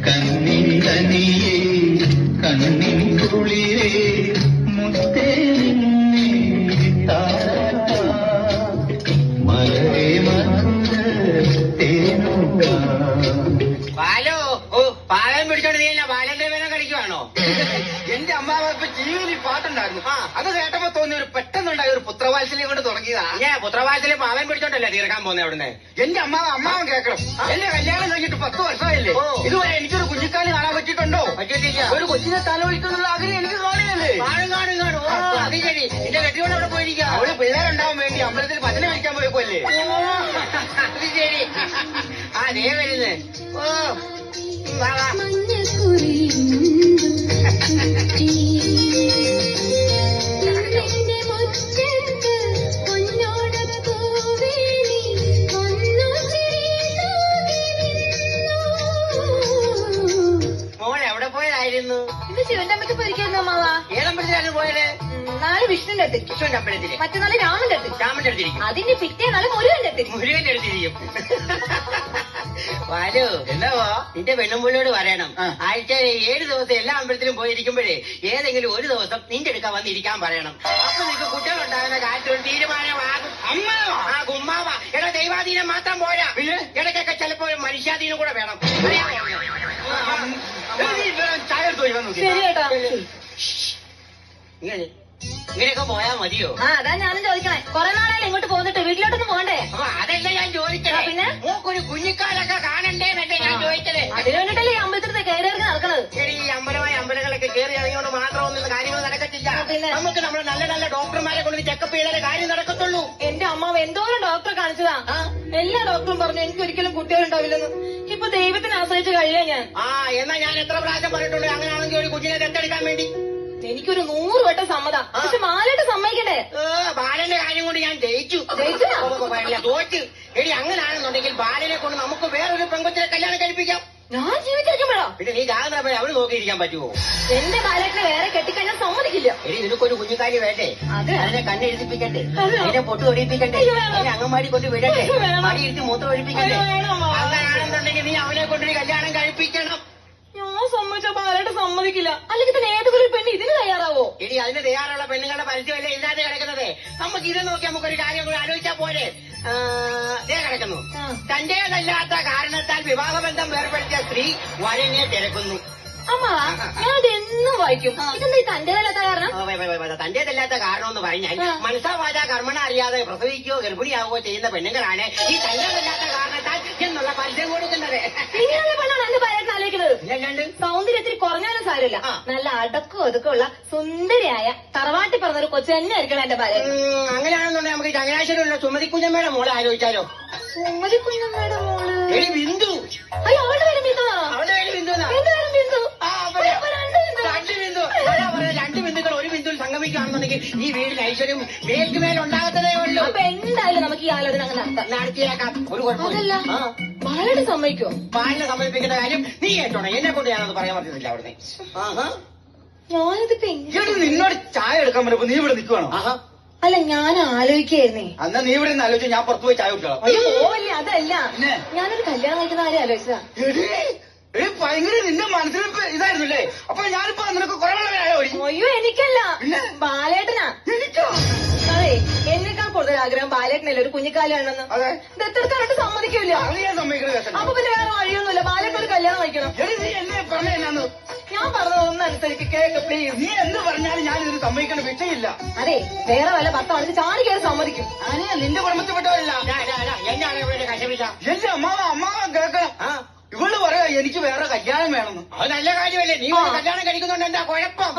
കണ്ണിൻ കനിയേ കണ്ണിൻ കുളിരേ മുത്തേ മലരെ മധുര പാലോ ഓ പാലം പിടിച്ചോണ്ട് നീ എന്നാ ബാലന്റെ വേനം കളിക്കുവാണോ? എന്റെ അമ്മാവർക്ക് ജീവിതത്തിൽ പാട്ടുണ്ടായിരുന്നു. അത് കേട്ടപ്പോ തോന്നി ഒരു പെട്ടെന്നുണ്ടായ ഒരു പുത്രവാത്സല്യം കൊണ്ട് തുടങ്ങിയതാ. പുത്രവാസല് പാവൻ പിടിച്ചോണ്ടല്ലേ തീർക്കാൻ പോകുന്നത് അവിടുന്ന്. എന്റെ അമ്മാവൻ കേൾക്കണം. എന്റെ കല്യാണം കഴിഞ്ഞിട്ട് 10 വർഷമായില്ലേ, ഇതുവരെ എനിക്കൊരു കുഞ്ഞിക്കാല് കാണാൻ പറ്റിയിട്ടുണ്ടോ? പറ്റിയിട്ടില്ല. ഒരു കൊച്ചിനെ തലോടിക്കുന്നുള്ള ആഗ്രഹം എനിക്ക് കാണുകയല്ലേ. കാണും. ഓ അത് ശരി. എന്റെ കെട്ടിയോട് അവിടെ പോയിരിക്കാം. അവള് പിള്ളേരുണ്ടാവാൻ വേണ്ടി അമ്പലത്തിൽ ഭജന കഴിക്കാൻ പോയപ്പോല്ലേ. അത് ശരി. ആ ദേ വരുന്നേ. ഓ വാ വാ. എവിടെ പോയതായിരുന്നു? ഇത് ശിവന്റെ അമ്പലത്തിൽ പോയിരിക്കുന്നു അമ്മാവാ. ഏതമ്പലത്തിലായിരുന്നു പോയത്? നാളെ വിഷ്ണുന്റെ അടുത്ത്, വിഷ്ണുവിന്റെ അമ്പലത്തില്. മറ്റന്നാള് രാമന്റെ അടുത്ത്, രാമന്റെ അടുത്തിരിക്കും. അതിന്റെ പിറ്റേന്നാള് മുരുകന്റെ അടുത്ത്. മുരുകന്റെ അടുത്തിരിക്കും. വാലു എന്നാവാ നിന്റെ പെണ്ണുമ്പുള്ളിയോട് പറയണം, ആഴ്ചയിൽ 7 ദിവസം എല്ലാ അമ്പലത്തിലും പോയിരിക്കുമ്പോഴേ ഏതെങ്കിലും ഒരു ദിവസം നിന്റെ അടുക്ക വന്നിരിക്കാൻ പറയണം. അപ്പൊ നിനക്ക് കുട്ടികളുണ്ടാകുന്ന കാര്യത്തിൽ ഒരു തീരുമാനമാകും. ആ ഗുമ്മാവ. എടാ ദൈവാധീനം മാത്രം പോരാ, ഇടയ്ക്കൊക്കെ ചിലപ്പോ മനുഷ്യാധീനം കൂടെ വേണം. ചായ എടുത്തു വരാൻ നോക്കി. ശരി കേട്ടോ. ഇങ്ങനെയൊക്കെ പോയാ മതിയോ? അതാ ഞാനും ചോദിക്കണേ. കുറെ നാളായാലും ഇങ്ങോട്ട് പോന്നിട്ട് വീട്ടിലോട്ടൊന്നും പോകണ്ടേ? അപ്പൊ അതല്ല ഞാൻ ചോദിച്ചത്. പിന്നെ മൂക്കൊരു കുഞ്ഞിക്കാലൊക്കെ കാണണ്ടേന്നല്ലേ ഞാൻ ചോദിച്ചത്. അതിന് വേണ്ടിട്ടല്ലേ ഈ അമ്പലത്തിൽ കയറി ഇറങ്ങി നടക്കണത്. ശരി, ഈ അമ്പലങ്ങളൊക്കെ കയറി ഇറങ്ങിയോണ്ട് മാത്രമൊന്നും കാര്യങ്ങൾ നടക്കത്തില്ല. നമുക്ക് നമ്മളെ നല്ല നല്ല ഡോക്ടർമാരെ കൊണ്ട് ചെക്കപ്പ് ചെയ്താലേ കാര്യം നടക്കത്തുള്ളൂ. എന്റെ അമ്മാവ് എന്തോരം ഡോക്ടറെ കാണിച്ചതാ. എല്ലാ ഡോക്ടറും പറഞ്ഞു എനിക്ക് ഒരിക്കലും കുട്ടികളുണ്ടാവില്ലെന്ന്. ഇപ്പൊ ദൈവത്തിനെ ആശ്രയിച്ച് കഴിയാ ഞാൻ. എന്നാ ഞാൻ എത്ര പ്രാവശ്യം പറഞ്ഞിട്ടുണ്ട് അങ്ങനെയാണെങ്കിൽ ഒരു കുഞ്ഞിനെ ദത്തെടുക്കാൻ വേണ്ടി? എനിക്കൊരു 100 വട്ടം സമ്മതം. പക്ഷെ മാലായിട്ട് സമ്മതിക്കണ്ടേ? ബാലന്റെ കാര്യം കൊണ്ട് ഞാൻ ജയിച്ചു. തോറ്റ്. എടി അങ്ങനെയാണെന്നുണ്ടെങ്കിൽ ബാലനെ കൊണ്ട് നമുക്ക് വേറൊരു പെൺകൊച്ചിനെ കല്യാണം കഴിപ്പിക്കാം. ഞാൻ ജീവിച്ചിരിക്കുമ്പോഴോ? പിന്നെ നീ ജാഗ്രത പോയി അവര് നോക്കിയിരിക്കാൻ പറ്റുമോ? എന്റെ ബാലേട്ടിനെ വേറെ കെട്ടിക്കഴിഞ്ഞാൽ സമ്മതിക്കില്ല. എടി നിനക്കൊരു കുഞ്ഞിക്കാരി വേണ്ടേ? അതിനെ കണ്ണെഴുതിപ്പിക്കണ്ടേ? അതിനെ പൊട്ട് ഒഴിപ്പിക്കണ്ടേ? അതിനെ അങ്ങന്മാടി കൊണ്ട് വിടട്ടെ? മടിയിരുത്തി മൂത്രം ഒഴിപ്പിക്കണ്ടേ? അങ്ങനെയാണെന്നുണ്ടെങ്കിൽ നീ അവനെ കൊണ്ടൊരു കല്യാണം കഴിപ്പിക്കണം. ഞാൻ സമ്മതിച്ച ബാലേട്ട് സമ്മതിക്കില്ല. അല്ലെങ്കിൽ തന്നെ ഏതൊരു പെണ്ണ് ഇതിന് തയ്യാറാവോ? എടി അതിന് തയ്യാറുള്ള പെണ്ണുങ്ങളുടെ പരസ്യമല്ലേ ഇല്ലാതെ കിടക്കുന്നത്. നമുക്ക് ഇത് നോക്കി നമുക്കൊരു കാര്യം കൂടി ആലോചിച്ചാൽ പോരെ. കിടക്കുന്നു. തന്റേതല്ലാത്ത കാരണത്താൽ വിവാഹബന്ധം വേർപ്പെടുത്തിയ സ്ത്രീ വരനെ തിരക്കുന്നു. അമ്മാവാ ഞാൻ ഇതെന്നും വായിക്കും. ഇതെന്താ ഈ തന്റേതല്ലാത്ത കാരണം? തന്റേതല്ലാത്ത കാരണം എന്ന് പറഞ്ഞാൽ മനസ്സാവാച കർമ്മണ അറിയാതെ പ്രസവിക്കുകയോ ഗർഭിണിയാവുകയോ ചെയ്യുന്ന പെണ്ണുങ്ങളാണ് ഈ തന്റേതല്ലാത്ത കാരണത്താൽ എന്നുള്ള പരസ്യം കൊടുക്കുന്നത്. ഇങ്ങനെയുള്ള പെണ്ണാണ് എന്റെ ബാലേട്ടിനെ ആലോചിക്കുന്നത്. സൗന്ദര്യത്തിൽ കുറഞ്ഞാലും സാരമില്ല, നല്ല അടക്കം ഒതുക്കമുള്ള സുന്ദരിയായ തറവാട്ടി പറഞ്ഞൊരു കൊച്ചു തന്നെ ആയിരിക്കണം എന്റെ ബാലേട്ടൻ. അങ്ങനെയാണെന്നുണ്ടെങ്കിൽ നമുക്ക് ചങ്ങനാശ്ശേരിയുള്ള സുമതിക്കുഞ്ഞമ്മയുടെ മോളെ ആലോചിച്ചാലോ? സുമതിക്കുഞ്ഞമ്മയുടെ മോള്? എടി ബിന്ദു. അയ്യോ അവളുടെ പേര് ബിന്ദുവാണോ? അവളുടെ പേര് ബിന്ദു. എന്റെ പേരും ബിന്ദു. രണ്ട് ബിന്ദുക്കൾ ഒരു ബിന്ദുവിൽ സംഗമിക്കുകയാണെന്നുണ്ടെങ്കിൽ ഈ വീടിന് ഐശ്വര്യം മേൽക്കുമേലുണ്ടാകത്തതേ ഉള്ളൂ. അപ്പൊ എന്തായാലും നമുക്ക് ഈ ആലോചന അങ്ങനെ നടത്തിയേക്കാം. ഒരു കുഴപ്പമില്ല. ബാലേട്ട് സമ്മതിക്കോ? ബാലിനെ സമ്മതിപ്പിക്കേണ്ട കാര്യം നീ കേട്ടോണേ. എന്നെ കൊണ്ട് ഞാനത് പറയാൻ പറ്റുന്നില്ല അവിടുന്ന്. ഞാനിതിപ്പോ നിന്നോട് ചായ എടുക്കാൻ പറ്റുമ്പോ നീ ഇവിടെ നിൽക്കുവാണോ? അല്ല ഞാൻ ആലോചിക്കായിരുന്നേ. അന്നാ നീ ഇവിടെ നിന്ന് ആലോചിച്ചു, ഞാൻ പുറത്തു പോയി ചായ കുടിക്കണം. അയ്യോ പോവല്ലേ, അതല്ല ഞാനൊരു കല്യാണം കഴിക്കുന്ന കാര്യം ആലോചിച്ചതാ. ഭയങ്കര നിന്റെ മനസ്സിൽ ഇതായിരുന്നില്ലേ? അപ്പൊ ഞാനിപ്പോ നിനക്ക് കുറവുള്ളവരായോ? അയ്യോ എനിക്കല്ല, ബാലേട്ടനാ. എനിക്കോ? അതെ, എന്നെക്കാൾ കൂടുതൽ ആഗ്രഹം ബാലേട്ടനല്ലേ ഒരു കുഞ്ഞിക്കാലാണെന്ന്. ദത്തെടുക്കാനായിട്ട് സമ്മതിക്കൂല. ഞാൻ സമ്മതിക്കുന്നത്. അപ്പൊ പിന്നെ വേറെ വഴിയൊന്നുമില്ല, ബാലേട്ടൻ ഒരു കല്യാണം കഴിക്കണം. നീ എന്നെ പറഞ്ഞാന്ന് ഞാൻ പറഞ്ഞത് ഒന്നനുസരിച്ച് കേക്ക് പ്ലീസ്. നീ എന്ത് പറഞ്ഞാലും ഞാൻ ഇതിന് സമ്മതിക്കേണ്ട വിഷയമില്ല. അതെ, വേറെ വല്ല ഭർത്താവാണെങ്കിൽ ചാടി കയറി സമ്മതിക്കും. നിന്റെ കുടുംബത്തിൽപ്പെട്ടവരില്ല. എന്നാണ് ഇവിടെ കശപിച്ച? എന്റെ അമ്മാവൻ കേൾക്കണം. ഇവള് പറയാ എനിക്ക് വേറെ കല്യാണം വേണമെന്ന്. അത് നല്ല കാര്യമല്ലേ? നീ കല്യാണം കഴിക്കുന്നുണ്ട്, എന്താ കുഴപ്പം?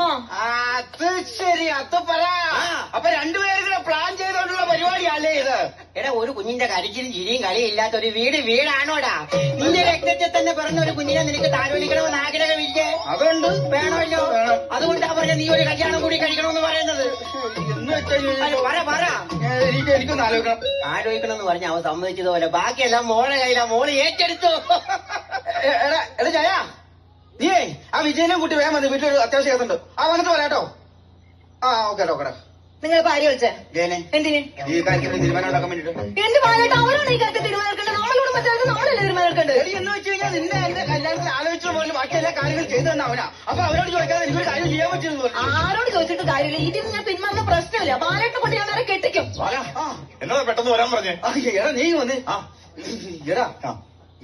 അത് ശരി, അത് പറ. അപ്പൊ രണ്ടുപേരും കൂടെ പ്ലാൻ ചെയ്തോണ്ടുള്ള പരിപാടിയല്ലേ ഇത്? എടാ ഒരു കുഞ്ഞിന്റെ കരച്ചിലും ചിരിയും കളിയും ഇല്ലാത്ത ഒരു വീടാണോടാ? നിന്റെ രക്തത്തിൽ തന്നെ പിറന്ന ഒരു കുഞ്ഞിനെ നിനക്ക് താലോലിക്കണമെന്ന് ആഗ്രഹമില്ലേ? അതുകൊണ്ട് വേണമല്ലോ. അതുകൊണ്ടാ പറഞ്ഞ നീ ഒരു കല്യാണം കൂടി കഴിക്കണമെന്ന് പറയുന്നത്. എന്ന് വെച്ചാൽ പറ എനിക്കൊന്ന് ആലോചിക്കണമെന്ന് പറഞ്ഞ അവൻ സമ്മതിച്ചതുപോലെ ബാക്കിയെല്ലാം മോളെ കയ്യിലാ. മോള് ഏറ്റെടുത്തു. എടാ ജയ, നീയേ ആ വിജയനും കൂട്ടി വേഗം വന്ന് വീട്ടിലൊരു അത്യാവശ്യ കേസുണ്ട്. വന്നിട്ട് പറയാട്ടോ. ഓക്കെ. നിങ്ങൾ ഭാര്യ വിളിച്ചേ ജയനെ എന്തിന്? ഈ കാര്യത്തിൽ തീരുമാനം ഉണ്ടാക്കാൻ വേണ്ടിട്ട്. എന്റെ ബാലേട്ടൻ അവരാണ് ഈ കാര്യത്തിൽ തീരുമാനം എടുക്കേണ്ടത്. നമ്മളിവിടെ മറ്റേ പറഞ്ഞിട്ടുണ്ട്. എടി എന്ന് വെച്ച് കഴിഞ്ഞാൽ നിന്നെ എന്റെ കല്യാണത്തിൽ ആലോചിച്ച പോലെ ബാക്കി എല്ലാ കാര്യങ്ങളും ചെയ്തു തന്നെ അവനാ. അപ്പൊ അവരോട് ചോദിക്കാതെ എനിക്കൊരു കാര്യം ചെയ്യാൻ പറ്റുമെന്ന് പറഞ്ഞു. ആരോട് ചോദിച്ചിട്ട് കാര്യമില്ല. ഇതിന് ഞാൻ പിന്മാറുന്ന പ്രശ്നമില്ല. ബാലേട്ടനെ കൊണ്ട് ഞാൻ നേരെ കെട്ടിക്കും. എന്നതാ പെട്ടെന്ന് വരാൻ പറഞ്ഞേ? എടാ നീ വന്ന് എടാ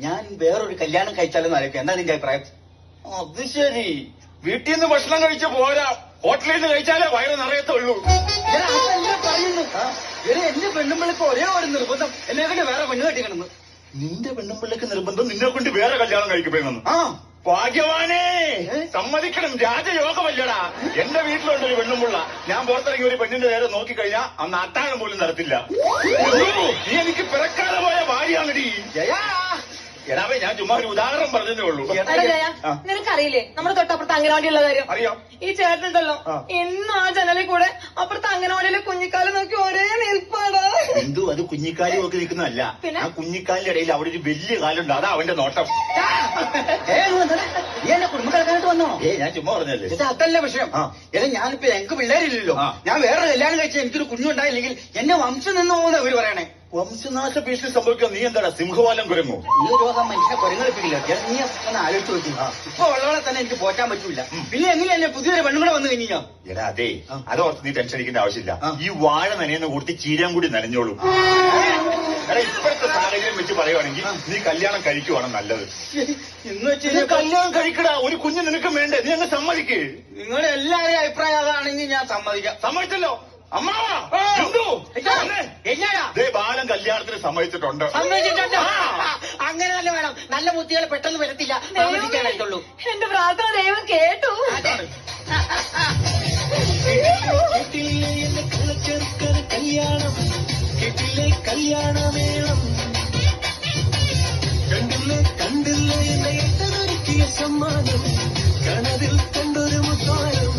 ഞാൻ വേറൊരു കല്യാണം കഴിച്ചാലെന്ന് ആലോചിക്കാം. എന്താ നിന്റെ അഭിപ്രായം? അത് ശരി, വീട്ടിൽ നിന്ന് ഭക്ഷണം കഴിച്ച് പോരാ, ഹോട്ടലിൽ നിന്ന് കഴിച്ചാലേ വയറ് നിറയത്തുള്ളൂ. എടാ അതല്ല പറയുന്നു. എടാ എന്റെ പെണ്ണുമ്പിൾക്ക് ഒരേ ഒരു നിർബന്ധം, എന്നെ കൊണ്ട് വേറെ പെണ്ണ് കെട്ടിക്കണമെന്ന്. നിന്റെ പെണ്ണുമ്പിള്ളക്ക് നിർബന്ധം നിന്നെ കൊണ്ട് വേറെ കല്യാണം കഴിക്കപ്പെടുന്നു. ആ ഭാഗ്യവാനേ, സമ്മതിക്കണം, രാജയോഗമല്ലടാ. എന്റെ വീട്ടിലുണ്ടൊരു പെണ്ണുമ്പിള്ള. ഞാൻ പുറത്തിറങ്ങി ഒരു പെണ്ണിന്റെ നേരെ നോക്കിക്കഴിഞ്ഞാൽ അന്ന് അത്താഴം പോലും നടത്തില്ല. നീ എനിക്ക് പിറക്കാതെ പോയ ഭാര്യയാണെടി. ജയാ എടാവേ, ഞാൻ ചുമ്മാ ഒരു ഉദാഹരണം പറഞ്ഞതേ ഉള്ളൂ. എടാ ജയ, നിനക്കറിയില്ലേ നമ്മുടെ തൊട്ടപ്പുറത്ത് അംഗനവാടിയുള്ള കാര്യം? അറിയാം. ഈ ചേട്ടനുണ്ടല്ലോ എന്നും ആ ജനലിൽ കൂടെ അപ്പുറത്തെ അംഗനവാടിയിലെ കുഞ്ഞിക്കാലം നോക്കി ഒരേ നിൽപ്പാടാ. എന്തു അത് കുഞ്ഞിക്കാലി നോക്കി നിൽക്കുന്നതല്ല, ആ കുഞ്ഞിക്കാലിന്റെ ഇടയിൽ അവിടെ ഒരു വലിയ കാലുണ്ട്, അതാ അവന്റെ നോട്ടം. നീ എന്നെ കുടുംബക്കാർക്കായിട്ട് വന്നോ? ഞാൻ ചുമ്മാ പറഞ്ഞല്ലേ. ഇത് അതല്ല വിഷയം. എടാ ഞാനിപ്പോ ഞങ്ങക്ക് പിള്ളേരില്ലല്ലോ. ഞാൻ വേറെ കല്യാണം കഴിച്ചാൽ എനിക്കൊരു കുഞ്ഞുണ്ടായില്ലെങ്കിൽ എന്നെ വംശം നിന്ന് പോകുന്ന അവര് പറയണേ. വംശനാശ ഭീഷണി സംഭവിക്കാൻ നീ എന്താടാ സിംഹവാലം കുരങ്ങോ? ഈ രോഗം മനുഷ്യനെ കുരങ്ങളിപ്പിക്കില്ല. നീ ഒന്ന് ആലോചിച്ച് നോക്കി. ഇപ്പൊ ഉള്ളവളെ തന്നെ എനിക്ക് പോറ്റാൻ പറ്റൂല. പിന്നെ എങ്ങനെയല്ലേ പുതിയൊരു പെണ്ണുകൂടെ വന്നു കഴിഞ്ഞാ? എടാ അതെ, അതോർത്ത് നീ ടെൻഷൻ അടിക്കേണ്ട ആവശ്യമില്ല. ഈ വാഴ നനയുന്ന കൂട്ടി ചീരാൻ കൂടി നനഞ്ഞോളൂ. എടാ ഇപ്പോഴത്തെ സാഹചര്യം വെച്ച് പറയുവാണെങ്കിൽ നീ കല്യാണം കഴിക്കുവാണ് നല്ലത്. എന്ന് വെച്ച് കല്യാണം കഴിക്കടാ, ഒരു കുഞ്ഞ് നിനക്കും വേണ്ടേ? നീ അങ്ങ് സമ്മതിക്ക്. നിങ്ങളുടെ എല്ലാവരെയും അഭിപ്രായം അതാണെങ്കിൽ ഞാൻ സമ്മതിക്കാം. സമ്മതിച്ചല്ലോ. അമ്മാവാ എന്നാടാ ബാലൻ കല്യാണത്തിന് സമ്മതിച്ചിട്ടുണ്ട്. സമ്മതിച്ചിട്ടുണ്ട്. അങ്ങനെ തന്നെ വേണം. നല്ല ബുദ്ധികൾ പെട്ടെന്ന് വരത്തില്ല, താമസിക്കാനായിട്ടുള്ളൂ. എന്റെ പ്രാർത്ഥന ദൈവം കേട്ടു. കല്യാണം കേട്ടില്ലേ കല്യാണമേളം കണ്ടില്ലേ എന്നെ ഏറ്റതൊരുക്കിയ സമ്മാനം കനവിൽ കണ്ടൊരു മുത്താരം